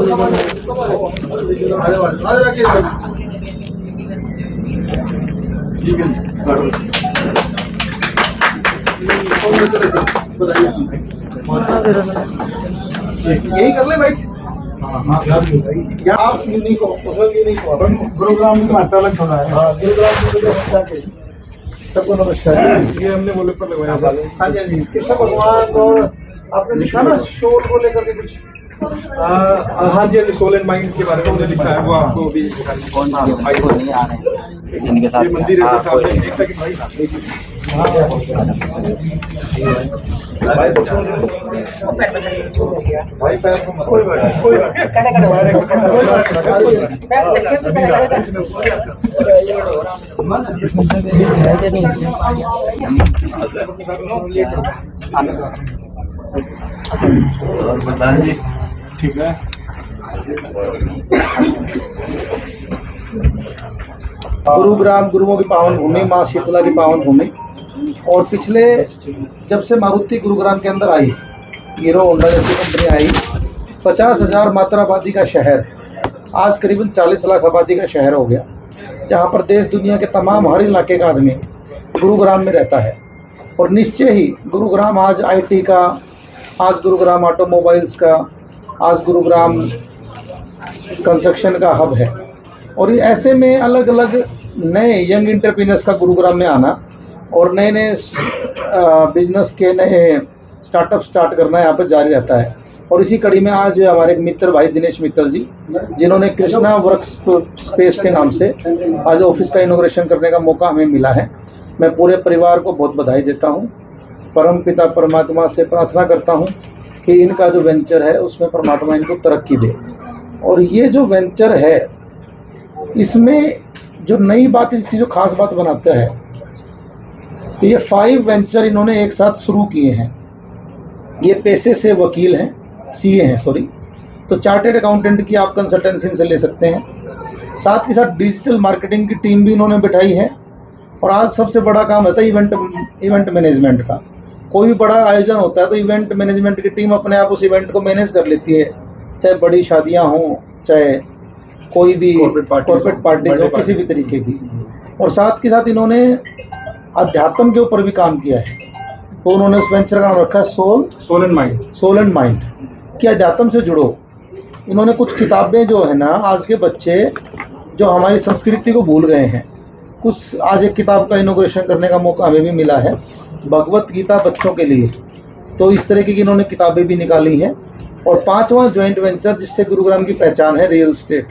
यही कर ले भाई। आप यूनिक हो, उसमें यूनिक हो। प्रोग्राम में मात्रा अलग थोड़ा है। सबको नमस्कार। ये हमने बोले पर लगवाया। हाँ जी, कृष्ण भगवान और आपने लिखा ना शोल को लेकर के कुछ। हाँ जी, सोल एंड माइंड के बारे में हमने लिखा है, वो आपको भी इनके साथ मंदिर है सामने देख सके भाई। भाई पैर को कोई बात नहीं। ठीक है। गुरुग्राम गुरुओं की पावन भूमि, माँ शीतला की पावन भूमि। और पिछले जब से मारुति गुरुग्राम के अंदर आई, हीरो होंडा जैसी कंपनी आई, 50,000 मात्रा आबादी का शहर आज करीबन 40 लाख आबादी का शहर हो गया, जहाँ पर देश दुनिया के तमाम हर इलाके का आदमी गुरुग्राम में रहता है। और निश्चय ही गुरुग्राम आज IT का, आज गुरुग्राम ऑटोमोबाइल्स का, आज गुरुग्राम कंस्ट्रक्शन का हब है। और ये ऐसे में अलग अलग नए यंग एंटरप्रेन्योर्स का गुरुग्राम में आना और नए नए बिजनेस के नए स्टार्टअप स्टार्ट करना यहाँ पर जारी रहता है। और इसी कड़ी में आज हमारे मित्र भाई दिनेश मित्तल जी, जिन्होंने कृष्णा वर्क स्पेस के नाम से आज ऑफिस का इनॉग्रेशन करने का मौका हमें मिला है। मैं पूरे परिवार को बहुत बधाई देता हूँ। परम पिता परमात्मा से प्रार्थना करता हूँ कि इनका जो वेंचर है उसमें परमात्मा इनको तरक्की दे। और ये जो वेंचर है, इसमें जो नई बात, इसकी जो खास बात बनाता है, ये 5 वेंचर इन्होंने एक साथ शुरू किए हैं। ये पेशे से वकील हैं, CA हैं सॉरी, तो चार्टेड अकाउंटेंट की आप कंसल्टेंसी से ले सकते हैं। साथ के साथ डिजिटल मार्केटिंग की टीम भी इन्होंने बिठाई है। और आज सबसे बड़ा काम होता है इवेंट मैनेजमेंट का। कोई भी बड़ा आयोजन होता है तो इवेंट मैनेजमेंट की टीम अपने आप उस इवेंट को मैनेज कर लेती है, चाहे बड़ी शादियां हों, चाहे कोई भी कॉर्पोरेट पार्टीज हो, किसी भी तरीके की। और साथ के साथ इन्होंने अध्यात्म के ऊपर भी काम किया है। तो उन्होंने उस वेंचर का नाम रखा है सोल एंड माइंड कि अध्यात्म से जुड़ो। इन्होंने कुछ किताबें जो है ना, आज के बच्चे जो हमारी संस्कृति को भूल गए हैं, कुछ आज एक किताब का इनॉग्रेशन करने का मौका हमें भी मिला है, भगवत गीता बच्चों के लिए। तो इस तरीके की इन्होंने किताबें भी निकाली हैं। और 5वां ज्वाइंट वेंचर जिससे गुरुग्राम की पहचान है, रियल स्टेट,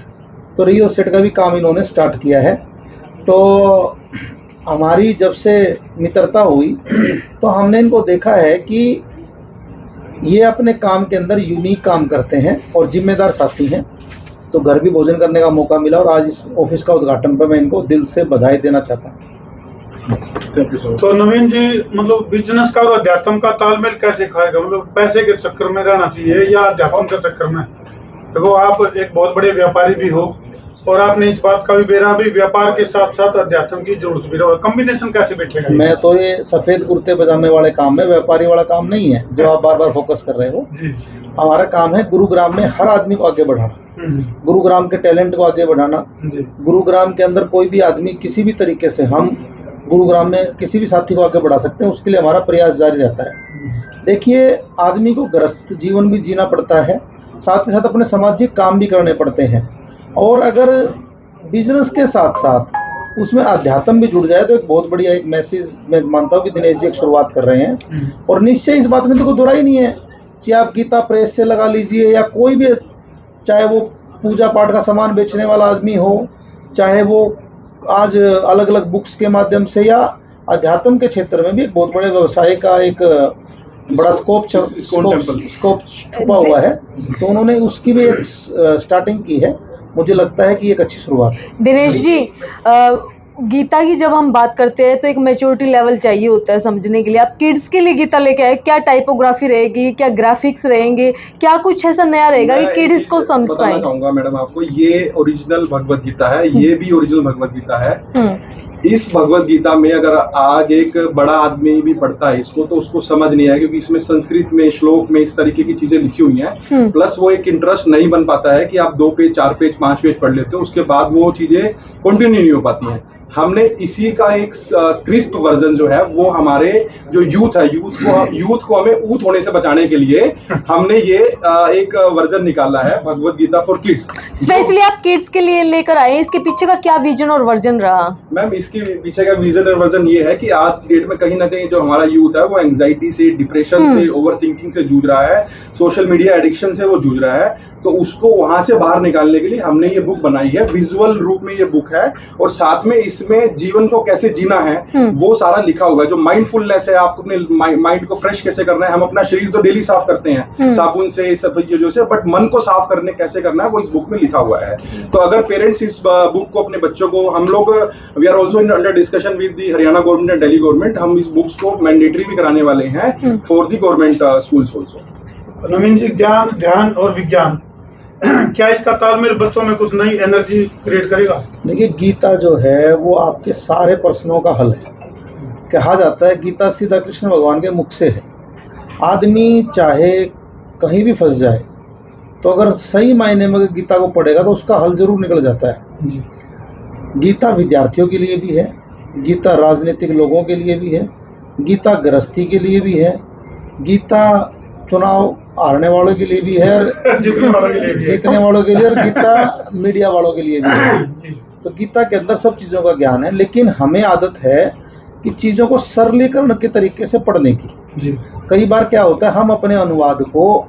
तो रियल स्टेट का भी काम इन्होंने स्टार्ट किया है। तो हमारी जब से मित्रता हुई तो हमने इनको देखा है कि ये अपने काम के अंदर यूनिक काम करते हैं और जिम्मेदार साथी हैं। तो घर भी भोजन करने का मौका मिला और आज इस ऑफिस का उद्घाटन पर मैं इनको दिल से बधाई देना चाहता हूँ। तो नवीन जी, मतलब बिजनेस का और अध्यात्म का तालमेल कैसे खाएगा? मतलब पैसे के चक्कर में रहना चाहिए या अध्यात्म के चक्कर में? देखो, आप एक बहुत बड़े व्यापारी भी हो और आपने इस बात का भी बेरा भी व्यापार के साथ साथ अध्यात्म की जरूरत भी रहा, कॉम्बिनेशन कैसे बैठेगा? मैं तो ये सफेद कुर्ते पजामे वाले काम में, व्यापारी वाला काम नहीं है जो आप बार बार फोकस कर रहे हो जी। हमारा काम है गुरुग्राम में हर आदमी को आगे बढ़ाना, गुरुग्राम के टैलेंट को आगे बढ़ाना। गुरुग्राम के अंदर कोई भी आदमी किसी भी तरीके से, हम गुरुग्राम में किसी भी साथी को आगे बढ़ा सकते हैं, उसके लिए हमारा प्रयास जारी रहता है। देखिए, आदमी को गृहस्थ जीवन भी जीना पड़ता है, साथ ही साथ अपने सामाजिक काम भी करने पड़ते हैं। और अगर बिजनेस के साथ साथ उसमें अध्यात्म भी जुड़ जाए तो एक बहुत बढ़िया एक मैसेज मैं मानता हूँ कि दिनेश जी एक शुरुआत कर रहे हैं। और निश्चय इस बात में तो कोई दुराई नहीं है, चाहे आप गीता प्रेस से लगा लीजिए या कोई भी, चाहे वो पूजा पाठ का सामान बेचने वाला आदमी हो, चाहे वो आज अलग अलग बुक्स के माध्यम से, या अध्यात्म के क्षेत्र में भी एक बहुत बड़े व्यवसाय का एक बड़ा स्कोप छुपा हुआ है। तो उन्होंने उसकी भी एक स्टार्टिंग की है। मुझे लगता है कि एक अच्छी शुरुआत है। दिनेश जी, गीता की जब हम बात करते हैं तो एक मैच्योरिटी लेवल चाहिए होता है समझने के लिए। आप किड्स के लिए गीता लेके आए, क्या टाइपोग्राफी रहेगी, क्या ग्राफिक्स रहेंगे, क्या कुछ ऐसा नया रहेगा कि किड्स को समझ बताना पाए? चाहूंगा मैडम आपको, ये ओरिजिनल भगवत गीता है, ये भी ओरिजिनल भगवत गीता है। इस भगवत गीता में अगर आज एक बड़ा आदमी भी पढ़ता है इसको तो उसको समझ नहीं आएगा, क्योंकि इसमें संस्कृत में श्लोक में इस तरीके की चीजें लिखी हुई हैं। प्लस वो एक इंटरेस्ट नहीं बन पाता है कि आप 2 पेज 4 पेज 5 पेज पढ़ लेते हो, उसके बाद वो चीजें कंटिन्यू नहीं हो पाती हैं। हमने इसी का एक क्रिस्प वर्जन जो है वो हमारे जो यूथ है, यूथ को हमें ऊत होने से बचाने के लिए हमने ये एक वर्जन निकाला है, Bhagavad Gita for kids. Specially आप किड्स के लिए लेकर आए, इसके पीछे का क्या विजन और वर्जन रहा? मैम इसके पीछे का विजन और वर्जन ये है कि आज की डेट में कहीं ना कहीं जो हमारा यूथ है वो एंग्जाइटी से, डिप्रेशन से, ओवर थिंकिंग से जूझ रहा है, सोशल मीडिया एडिक्शन से वो जूझ रहा है। तो उसको वहां से बाहर निकालने के लिए हमने ये बुक बनाई है, विजुअल रूप में ये बुक है, और साथ में इसमें जीवन को कैसे जीना है वो सारा लिखा हुआ है। जो माइंडफुलनेस है, आपको अपने माइंड को फ्रेश कैसे करना है। हम अपना शरीर तो डेली साफ करते हैं साबुन से, इस सब चीजों से, बट मन को साफ करने कैसे करना है वो इस बुक में लिखा हुआ है। तो अगर पेरेंट्स इस बुक को अपने बच्चों को, हम लोग we are also in under discussion with the Haryana government and Delhi government, हम इस बुक्स को मैंडेटरी भी कराने वाले हैं for the government schools also. Naveen ji, ज्ञान, ध्यान और विज्ञान, क्या इसका तालमेल बच्चों में कुछ नई एनर्जी क्रिएट करेगा? देखिए, गीता जो है वो आपके सारे प्रश्नों का हल है। कहा जाता है गीता सीधा कृष्ण भगवान के मुख से है। आदमी चाहे कहीं भी फंस जाए तो अगर सही मायने में गीता को पढ़ेगा तो उसका हल जरूर निकल जाता है। गीता विद्यार्थियों के लिए भी है, गीता राजनीतिक लोगों के लिए भी है, गीता गृहस्थी के लिए भी है, गीता चुनाव हारने वालों के लिए भी है, जीतने वालों के लिए भी है। जीतने वालों के लिए, और गीता मीडिया वालों के लिए भी है। तो गीता के अंदर सब चीज़ों का ज्ञान है, लेकिन हमें आदत है कि चीज़ों को सरलीकरण के तरीके से पढ़ने की। कई बार क्या होता है, हम अपने अनुवाद को,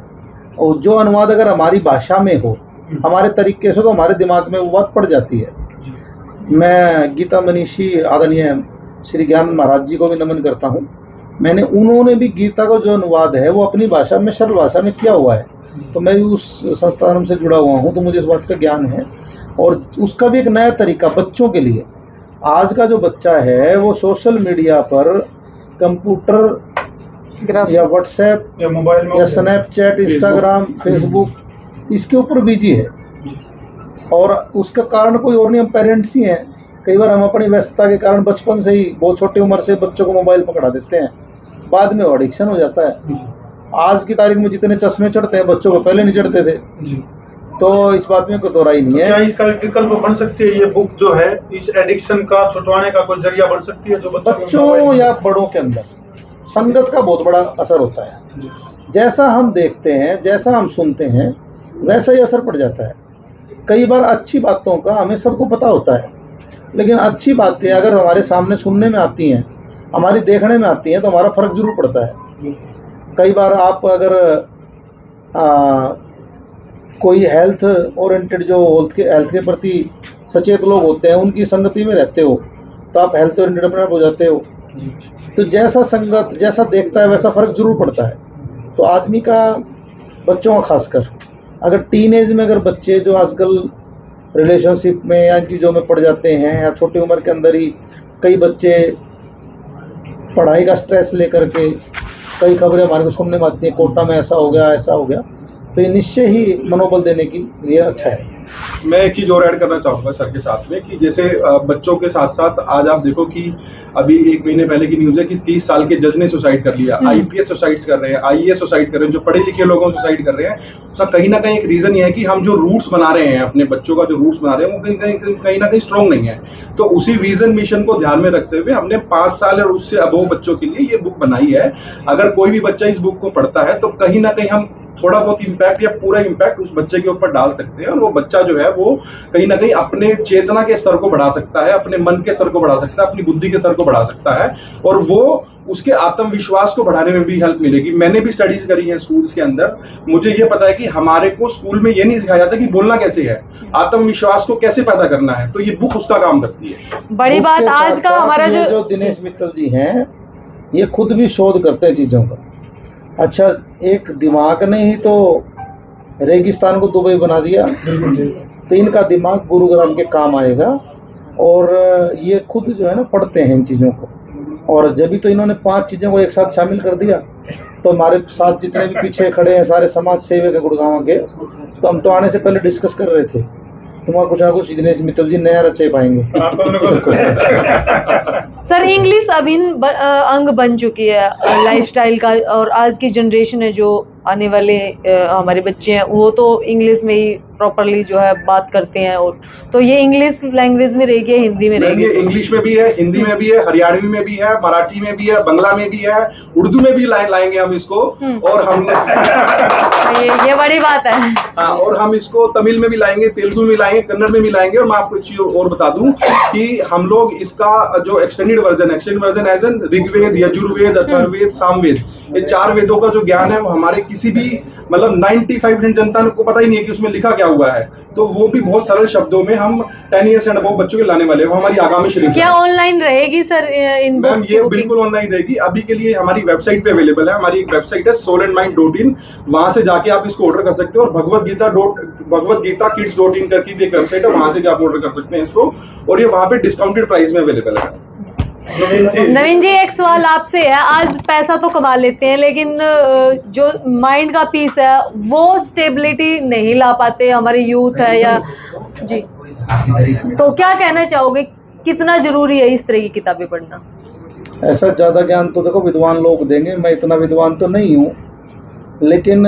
जो अनुवाद अगर हमारी भाषा में हो, हमारे तरीके से, तो हमारे दिमाग में वो बात पड़ जाती है। मैं गीता मनीषी आदरणीय श्री ज्ञान महाराज जी को भी नमन करता हूँ। उन्होंने भी गीता का जो अनुवाद है वो अपनी भाषा में, सरल भाषा में किया हुआ है। तो मैं भी उस संस्थान से जुड़ा हुआ हूँ, तो मुझे इस बात का ज्ञान है। और उसका भी एक नया तरीका बच्चों के लिए। आज का जो बच्चा है वो सोशल मीडिया पर, कंप्यूटर या व्हाट्सएप या मोबाइल में या स्नैपचैट, इंस्टाग्राम, फेसबुक, इसके ऊपर बिजी है। और उसका कारण कोई और नहीं, हम पेरेंट्स ही हैं। कई बार हम अपनी व्यस्तता के कारण बचपन से ही, बहुत छोटी उम्र से बच्चों को मोबाइल पकड़ा देते हैं, बाद में वो एडिक्शन हो जाता है। आज की तारीख में जितने चश्मे चढ़ते हैं बच्चों को पहले नहीं चढ़ते थे। तो इस बात में कोई दो राय नहीं है। क्या इसका विकल्प बन सकती है ये बुक जो है, इस एडिक्शन का छुटवाने का कोई जरिया बन सकती है? जो बच्चों या बड़ों के अंदर संगत का बहुत बड़ा असर होता है। जैसा हम देखते हैं, जैसा हम सुनते हैं, वैसा ही असर पड़ जाता है। कई बार अच्छी बातों का हमें सबको पता होता है, लेकिन अच्छी बातें अगर हमारे सामने सुनने में आती हैं, हमारी देखने में आती हैं, तो हमारा फ़र्क जरूर पड़ता है। कई बार आप अगर कोई हेल्थ ओरिएंटेड, जो हेल्थ के प्रति सचेत लोग होते हैं, उनकी संगति में रहते हो तो आप हेल्थ ओरिएंटेड अपने आप हो जाते हो। तो जैसा संगत, जैसा देखता है वैसा फ़र्क जरूर पड़ता है। तो आदमी का, बच्चों का खासकर, अगर टीनेज में अगर बच्चे जो आजकल रिलेशनशिप में या चीज़ों में पड़ जाते हैं, या छोटी उम्र के अंदर ही कई बच्चे पढ़ाई का स्ट्रेस लेकर के, कई खबरें हमारे को सुनने में आती हैं, कोटा में ऐसा हो गया, ऐसा हो गया, तो ये निश्चय ही मनोबल देने के लिए अच्छा है। मैं एक चीज़ और ऐड करना चाहूँगा सर के साथ में, कि जैसे बच्चों के साथ साथ आज आप देखो कि अभी 1 महीने पहले की न्यूज़ है कि 30 साल के जज ने सुसाइड कर लिया, IPS सुसाइड कर रहे हैं, IAS सुसाइड कर रहे हैं, जो पढ़े लिखे लोगों सुसाइड कर रहे हैं। तो कहीं ना कहीं एक रीज़न ये है कि हम जो रूट्स बना रहे हैं, अपने बच्चों का जो रूट्स बना रहे हैं, वो कहीं ना कहीं स्ट्रॉन्ग नहीं है। तो उसी विजन मिशन को ध्यान में रखते हुए हमने 5 साल और उससे अबव बच्चों के लिए ये बुक बनाई है। अगर कोई भी बच्चा इस बुक को पढ़ता है तो कहीं ना कहीं हम थोड़ा बहुत इम्पैक्ट या पूरा इम्पैक्ट उस बच्चे के ऊपर डाल सकते हैं, और वो बच्चा जो है वो कहीं ना कहीं अपने चेतना के स्तर को बढ़ा सकता है, अपने मन के स्तर को बढ़ा सकता है, अपनी बुद्धि के स्तर को बढ़ा सकता है, और वो उसके आत्मविश्वास को बढ़ाने में भी हेल्प मिलेगी। मैंने भी स्टडीज करी है स्कूल्स के अंदर, मुझे ये पता है कि हमारे को स्कूल में ये नहीं सिखाया जाता कि बोलना कैसे है, आत्मविश्वास को कैसे पैदा करना है, तो ये बुक उसका काम करती है। बड़ी बात आज का हमारा जो दिनेश मित्तल जी हैं, ये खुद भी शोध करते हैं चीज़ों का। अच्छा, एक दिमाग ने ही तो रेगिस्तान को दुबई बना दिया, तो इनका दिमाग गुरुग्राम के काम आएगा। और ये खुद जो है ना पढ़ते हैं इन चीज़ों को, और जब भी तो इन्होंने 5 चीज़ों को एक साथ शामिल कर दिया, तो हमारे साथ जितने भी पीछे खड़े हैं सारे समाज सेवक है गुड़गांव के, तो हम तो आने से पहले डिस्कस कर रहे थे तुम्हारा कुछ ना कुछ दिनेश मित्तल जी नया रचे पाएंगे। सर इंग्लिश अभिन्न अंग बन चुकी है लाइफस्टाइल का, और आज की जनरेशन है जो आने वाले हमारे बच्चे हैं वो तो इंग्लिश में ही प्रॉपरली जो है बात करते हैं, और तो ये इंग्लिश लैंग्वेज में रहेगी, हिंदी में रहेगी? ये इंग्लिश में भी है, हिंदी में भी है, हरियाणवी में भी है, मराठी में भी है, बंगला में भी है, उर्दू में भी लाएंगे हम इसको, और हम ये बड़ी बात है। हाँ, और हम इसको तमिल में भी लाएंगे, तेलुगु में लाएंगे, कन्नड़ में भी लाएंगे। और मैं आपको एक चीज और बता दूं कि हम लोग इसका जो extended version as an Rigveda, Yajurveda, Atharvaveda, Samaveda, ये 4 वेदों का जो ज्ञान है वो हमारे किसी भी मतलब 95% जनता को पता ही नहीं है कि उसमें लिखा क्या हुआ है, तो वो भी बहुत सरल शब्दों में हम 10 ईयर्स एंड अबव बच्चों के लाने वाले हैं। वो हमारी आगामी श्रृंखला क्या ऑनलाइन रहेगी सर इन मैम? ये बिल्कुल ऑनलाइन रहेगी। अभी के लिए हमारी वेबसाइट पे अवेलेबल है। हमारी एक वेबसाइट है soulandmind.in, वहां से जाके आप इसको ऑर्डर कर सकते हो। और भगवत गीता kids.in करके भी एक वेबसाइट है, वहां से भी आप ऑर्डर कर सकते हैं इसको, और ये वहां पे डिस्काउंटेड प्राइस में अवेलेबल है। नवीन जी एक सवाल आपसे है, आज पैसा तो कमा लेते हैं लेकिन जो माइंड का पीस है वो स्टेबिलिटी नहीं ला पाते हमारे यूथ है या जी, तो क्या कहना चाहोगे, कितना जरूरी है इस तरह की किताबें पढ़ना? ऐसा ज़्यादा ज्ञान तो देखो विद्वान लोग देंगे, मैं इतना विद्वान तो नहीं हूँ, लेकिन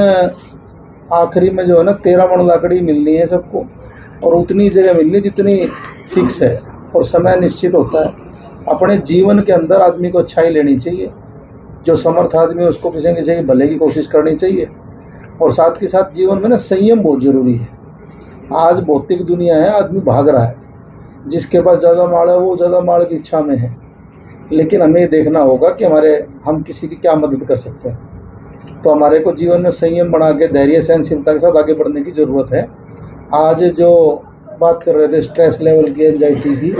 आखिरी में जो है ना 13 मन लाकड़ी मिलनी है सबको, और उतनी जगह मिलनी है जितनी फिक्स है, और समय निश्चित होता है। अपने जीवन के अंदर आदमी को अच्छाई लेनी चाहिए, जो समर्थ आदमी है उसको किसी न किसी की भले की कोशिश करनी चाहिए, और साथ के साथ जीवन में ना संयम बहुत ज़रूरी है। आज भौतिक दुनिया है, आदमी भाग रहा है, जिसके पास ज़्यादा माल है वो ज़्यादा माल की इच्छा में है, लेकिन हमें देखना होगा कि हम किसी की क्या मदद कर सकते हैं। तो हमारे को जीवन में संयम बना के धैर्य सहनशीलता के साथ आगे बढ़ने की ज़रूरत है। आज जो बात कर रहे थे स्ट्रेस लेवल की, एंजाइटी की,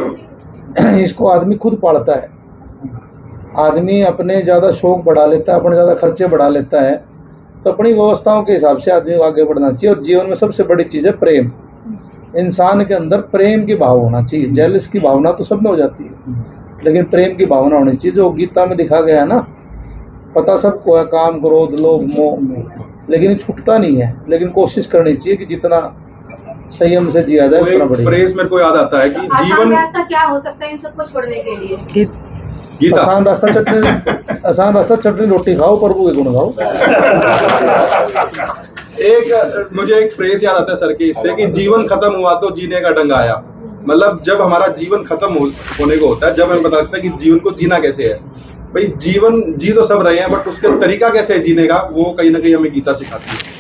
इसको आदमी खुद पालता है। आदमी अपने ज़्यादा शौक बढ़ा लेता है, अपने ज़्यादा खर्चे बढ़ा लेता है, तो अपनी व्यवस्थाओं के हिसाब से आदमी को आगे बढ़ना चाहिए। और जीवन में सबसे बड़ी चीज़ है प्रेम। इंसान के अंदर प्रेम की भाव होना चाहिए। जेलस की भावना तो सब में हो जाती है, लेकिन प्रेम की भावना होनी चाहिए, जो गीता में लिखा गया है ना, पता सबको है काम, क्रोध, लोभ, मोह, लेकिन छूटता नहीं है। लेकिन कोशिश करनी चाहिए कि जितना संयम से जिया जाए उतना बढ़िया। फ्रेज मेरे को याद आता है कि जीवन रास्ता क्या हो सकता है इन सबको छोड़ने के लिए? आसान रास्ता चटनी रोटी खाओ, प्रभु के गुण गाओ। मुझे एक फ्रेज याद आता है सर के इससे कि जीवन खत्म हुआ तो जीने का ढंग आया। मतलब जब हमारा जीवन खत्म होने को होता है, जब हमें पता लगता है कि जीवन को जीना कैसे है। भाई जीवन जी तो सब रहे हैं, बट उसका तरीका कैसे है जीने का, वो कहीं ना कहीं हमें गीता सिखाती है।